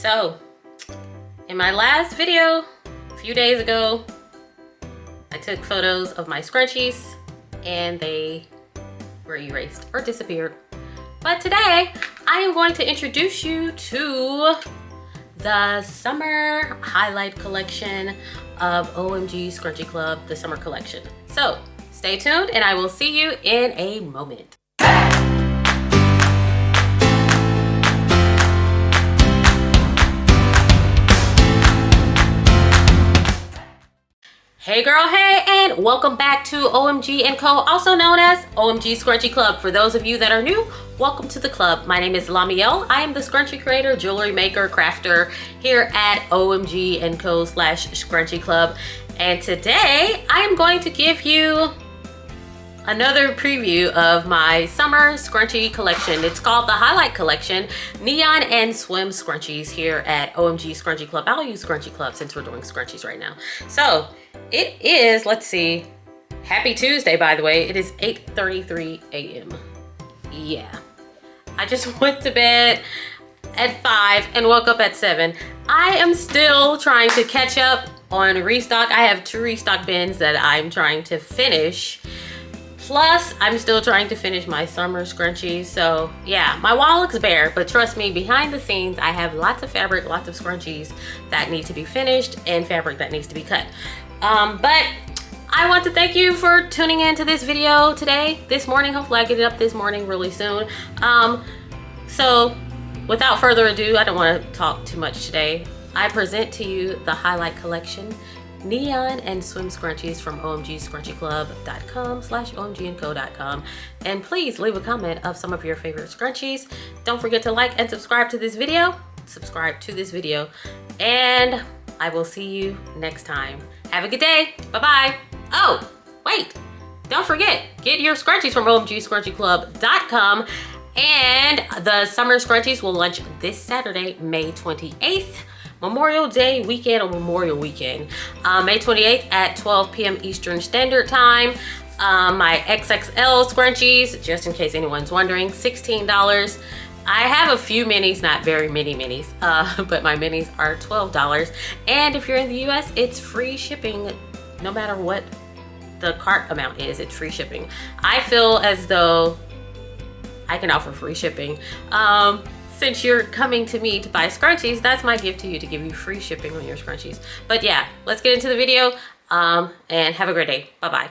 So, in my last video, a few days ago, I took photos of my scrunchies and they were erased or disappeared. But today, I am going to introduce you to the summer highlight collection of OMG Scrunchie Club, the summer collection. So, stay tuned and I will see you in a moment. Hey girl, hey, and welcome back to OMG and Co, also known as OMG Scrunchie Club. For those of you that are new, welcome to the club. My name is Lamiel. I am the scrunchie creator, jewelry maker, crafter here at OMG and Co / Scrunchie Club. And today I am going to give you another preview of my summer scrunchie collection. It's called the Highlight Collection, Neon and Swim Scrunchies here at OMG Scrunchie Club. I'll use Scrunchie Club since we're doing scrunchies right now. So it is, let's see, happy Tuesday, by the way. It is 8:33 a.m. Yeah, I just went to bed at 5 and woke up at 7. I am still trying to catch up on restock. I have 2 restock bins that I'm trying to finish. Plus, I'm still trying to finish my summer scrunchies. So yeah, my wall looks bare, but trust me, behind the scenes, I have lots of fabric, lots of scrunchies that need to be finished and fabric that needs to be cut. But I want to thank you for tuning in to this video today, this morning. Hopefully I get it up this morning really soon. So without further ado, I don't want to talk too much today. I present to you the Highlight Collection, Neon and Swim Scrunchies from omgscrunchieclub.com / omgandco.com. And please leave a comment of some of your favorite scrunchies. Don't forget to like and subscribe to this video. And I will see you next time. Have a good day. Bye-bye. Oh, wait. Don't forget, get your scrunchies from omgscrunchieclub.com. And the summer scrunchies will launch this Saturday, May 28th. Memorial Day weekend or Memorial Weekend. May 28th at 12 p.m. Eastern Standard Time. My XXL scrunchies, just in case anyone's wondering, $16. I have a few minis, not very many minis, but my minis are $12. And if you're in the US, it's free shipping. No matter what the cart amount is, it's free shipping. I feel as though I can offer free shipping. Since you're coming to me to buy scrunchies, that's my gift to you, to give you free shipping on your scrunchies. But yeah, let's get into the video and have a great day. Bye-bye.